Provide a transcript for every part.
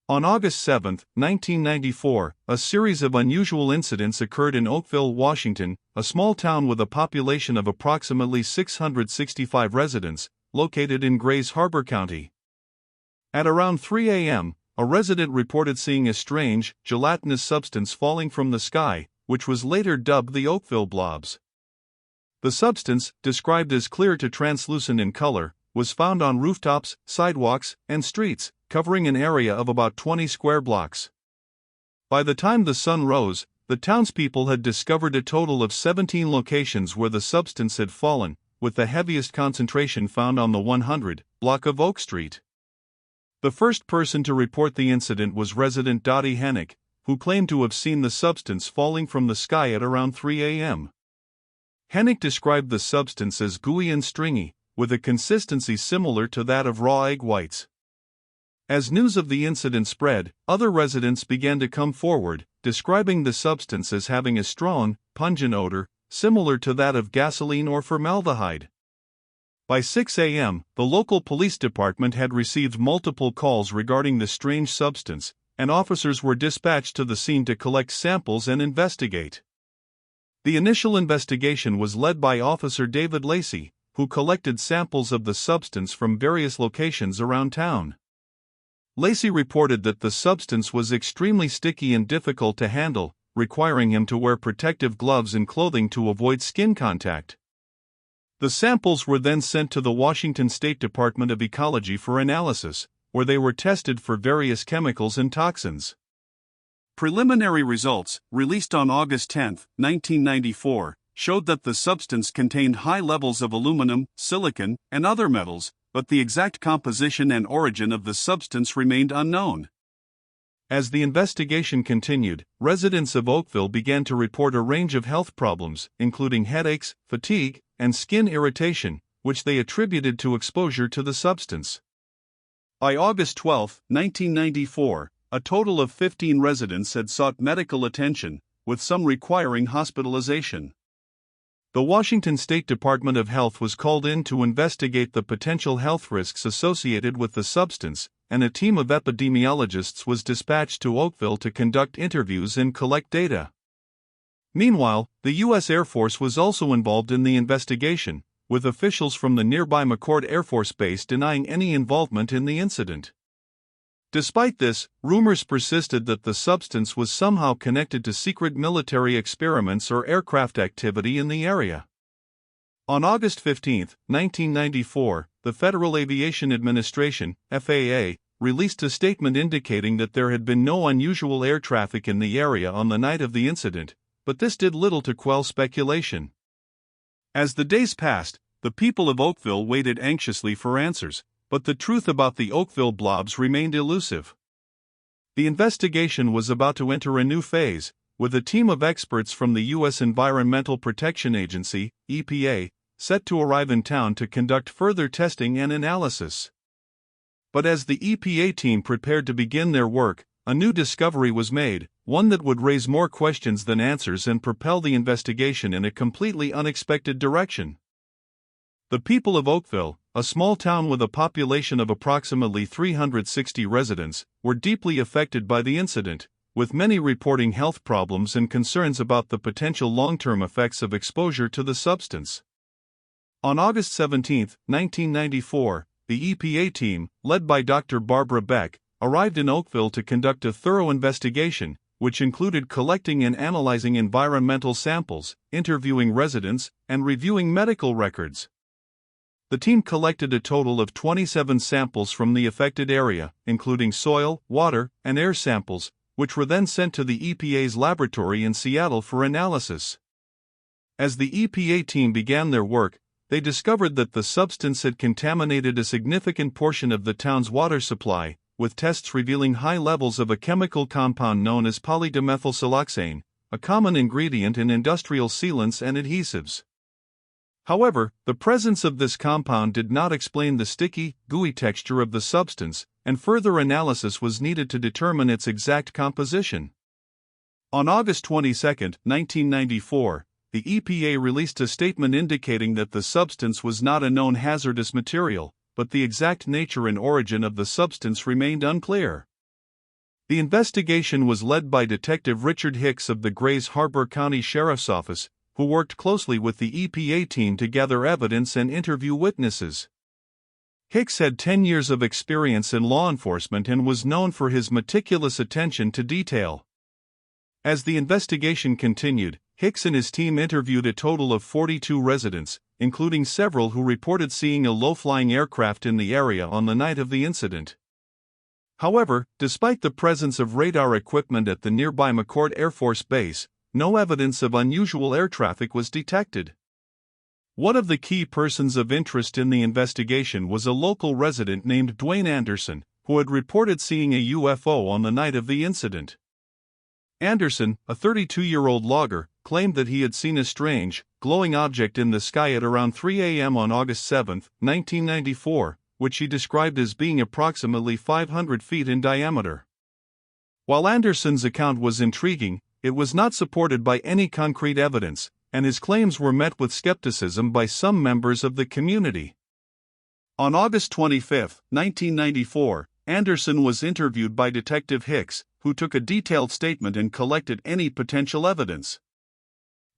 On August 7, 1994, a series of unusual incidents occurred in Oakville, Washington, a small town with a population of approximately 665 residents, located in Grays Harbor County. At around 3 a.m., a resident reported seeing a strange, gelatinous substance falling from the sky, which was later dubbed the Oakville Blobs. The substance, described as clear to translucent in color, was found on rooftops, sidewalks, and streets, covering an area of about 20 square blocks. By the time the sun rose, the townspeople had discovered a total of 17 locations where the substance had fallen, with the heaviest concentration found on the 100 block of Oak Street. The first person to report the incident was resident Dottie Hennick, who claimed to have seen the substance falling from the sky at around 3 a.m. Hennick described the substance as gooey and stringy, with a consistency similar to that of raw egg whites. As news of the incident spread, other residents began to come forward, describing the substance as having a strong, pungent odor, similar to that of gasoline or formaldehyde. By 6 a.m., the local police department had received multiple calls regarding the strange substance, and officers were dispatched to the scene to collect samples and investigate. The initial investigation was led by Officer David Lacey, who collected samples of the substance from various locations around town. Lacey reported that the substance was extremely sticky and difficult to handle, requiring him to wear protective gloves and clothing to avoid skin contact. The samples were then sent to the Washington State Department of Ecology for analysis, where they were tested for various chemicals and toxins. Preliminary results, released on August 10, 1994, showed that the substance contained high levels of aluminum, silicon, and other metals, but the exact composition and origin of the substance remained unknown. As the investigation continued, residents of Oakville began to report a range of health problems, including headaches, fatigue, and skin irritation, which they attributed to exposure to the substance. By August 12, 1994, a total of 15 residents had sought medical attention, with some requiring hospitalization. The Washington State Department of Health was called in to investigate the potential health risks associated with the substance, and a team of epidemiologists was dispatched to Oakville to conduct interviews and collect data. Meanwhile, the U.S. Air Force was also involved in the investigation, with officials from the nearby McCord Air Force Base denying any involvement in the incident. Despite this, rumors persisted that the substance was somehow connected to secret military experiments or aircraft activity in the area. On August 15, 1994, the Federal Aviation Administration, FAA, released a statement indicating that there had been no unusual air traffic in the area on the night of the incident, but this did little to quell speculation. As the days passed, the people of Oakville waited anxiously for answers, but the truth about the Oakville Blobs remained elusive. The investigation was about to enter a new phase, with a team of experts from the U.S. Environmental Protection Agency, EPA, set to arrive in town to conduct further testing and analysis. But as the EPA team prepared to begin their work, a new discovery was made, one that would raise more questions than answers and propel the investigation in a completely unexpected direction. The people of Oakville, a small town with a population of approximately 360 residents, were deeply affected by the incident, with many reporting health problems and concerns about the potential long-term effects of exposure to the substance. On August 17, 1994, the EPA team, led by Dr. Barbara Beck, arrived in Oakville to conduct a thorough investigation, which included collecting and analyzing environmental samples, interviewing residents, and reviewing medical records. The team collected a total of 27 samples from the affected area, including soil, water, and air samples, which were then sent to the EPA's laboratory in Seattle for analysis. As the EPA team began their work, they discovered that the substance had contaminated a significant portion of the town's water supply, with tests revealing high levels of a chemical compound known as polydimethylsiloxane, a common ingredient in industrial sealants and adhesives. However, the presence of this compound did not explain the sticky, gooey texture of the substance, and further analysis was needed to determine its exact composition. On August 22, 1994, the EPA released a statement indicating that the substance was not a known hazardous material, but the exact nature and origin of the substance remained unclear. The investigation was led by Detective Richard Hicks of the Grays Harbor County Sheriff's Office, who worked closely with the EPA team to gather evidence and interview witnesses. Hicks had 10 years of experience in law enforcement and was known for his meticulous attention to detail. As the investigation continued, Hicks and his team interviewed a total of 42 residents, including several who reported seeing a low-flying aircraft in the area on the night of the incident. However, despite the presence of radar equipment at the nearby McChord Air Force Base, no evidence of unusual air traffic was detected. One of the key persons of interest in the investigation was a local resident named Dwayne Anderson, who had reported seeing a UFO on the night of the incident. Anderson, a 32-year-old logger, claimed that he had seen a strange, glowing object in the sky at around 3 a.m. on August 7, 1994, which he described as being approximately 500 feet in diameter. While Anderson's account was intriguing, it was not supported by any concrete evidence, and his claims were met with skepticism by some members of the community. On August 25, 1994, Anderson was interviewed by Detective Hicks, who took a detailed statement and collected any potential evidence.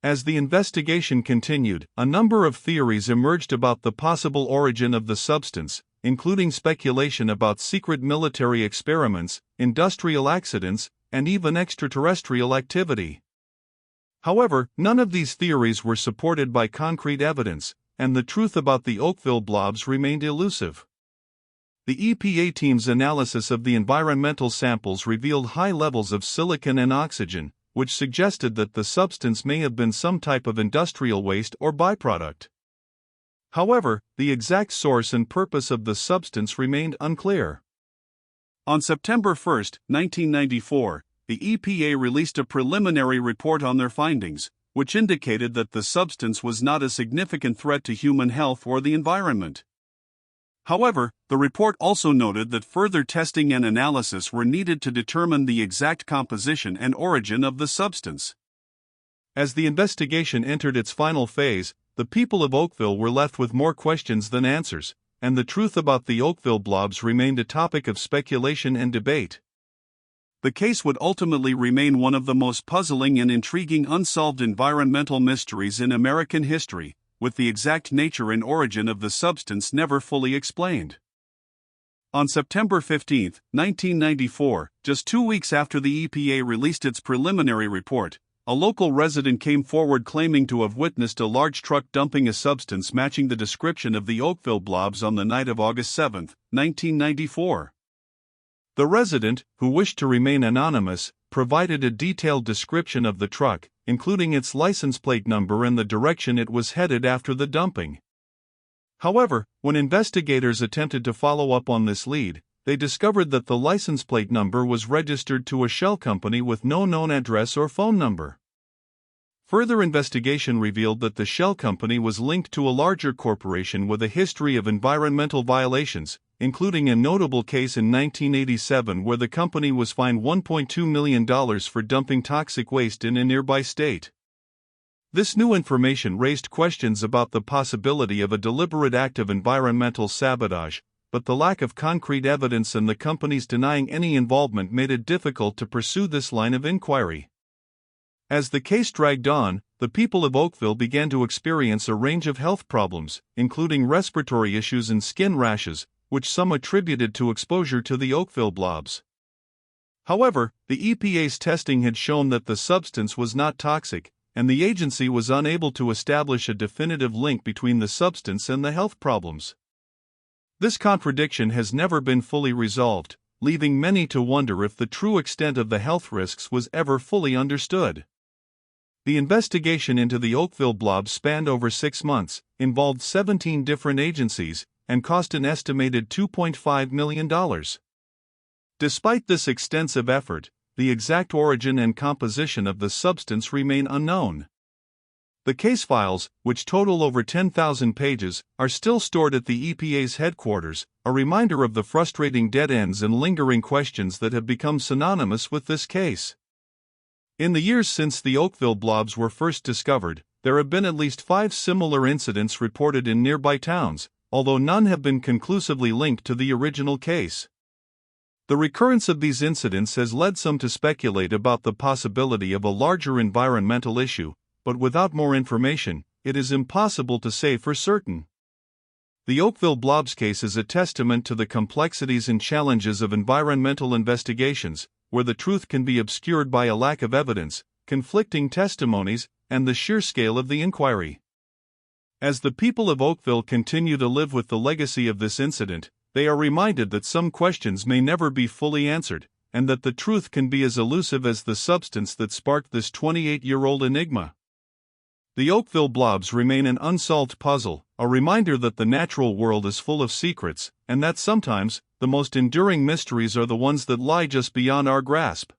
As the investigation continued, a number of theories emerged about the possible origin of the substance, including speculation about secret military experiments, industrial accidents, and even extraterrestrial activity. However, none of these theories were supported by concrete evidence, and the truth about the Oakville Blobs remained elusive. The EPA team's analysis of the environmental samples revealed high levels of silicon and oxygen, which suggested that the substance may have been some type of industrial waste or byproduct. However, the exact source and purpose of the substance remained unclear. On September 1, 1994, the EPA released a preliminary report on their findings, which indicated that the substance was not a significant threat to human health or the environment. However, the report also noted that further testing and analysis were needed to determine the exact composition and origin of the substance. As the investigation entered its final phase, the people of Oakville were left with more questions than answers, and the truth about the Oakville Blobs remained a topic of speculation and debate. The case would ultimately remain one of the most puzzling and intriguing unsolved environmental mysteries in American history, with the exact nature and origin of the substance never fully explained. On September 15, 1994, just 2 weeks after the EPA released its preliminary report, a local resident came forward claiming to have witnessed a large truck dumping a substance matching the description of the Oakville Blobs on the night of August 7, 1994. The resident, who wished to remain anonymous, provided a detailed description of the truck, including its license plate number and the direction it was headed after the dumping. However, when investigators attempted to follow up on this lead, they discovered that the license plate number was registered to a shell company with no known address or phone number. Further investigation revealed that the shell company was linked to a larger corporation with a history of environmental violations, including a notable case in 1987 where the company was fined $1.2 million for dumping toxic waste in a nearby state. This new information raised questions about the possibility of a deliberate act of environmental sabotage, but the lack of concrete evidence and the company's denying any involvement made it difficult to pursue this line of inquiry. As the case dragged on, the people of Oakville began to experience a range of health problems, including respiratory issues and skin rashes, which some attributed to exposure to the Oakville Blobs. However, the EPA's testing had shown that the substance was not toxic, and the agency was unable to establish a definitive link between the substance and the health problems. This contradiction has never been fully resolved, leaving many to wonder if the true extent of the health risks was ever fully understood. The investigation into the Oakville Blobs spanned over 6 months, involved 17 different agencies, and cost an estimated $2.5 million. Despite this extensive effort, the exact origin and composition of the substance remain unknown. The case files, which total over 10,000 pages, are still stored at the EPA's headquarters, a reminder of the frustrating dead ends and lingering questions that have become synonymous with this case. In the years since the Oakville Blobs were first discovered, there have been at least 5 similar incidents reported in nearby towns, although none have been conclusively linked to the original case. The recurrence of these incidents has led some to speculate about the possibility of a larger environmental issue, but without more information, it is impossible to say for certain. The Oakville Blobs case is a testament to the complexities and challenges of environmental investigations, where the truth can be obscured by a lack of evidence, conflicting testimonies, and the sheer scale of the inquiry. As the people of Oakville continue to live with the legacy of this incident, they are reminded that some questions may never be fully answered, and that the truth can be as elusive as the substance that sparked this 28-year-old enigma. The Oakville Blobs remain an unsolved puzzle, a reminder that the natural world is full of secrets, and that sometimes, the most enduring mysteries are the ones that lie just beyond our grasp.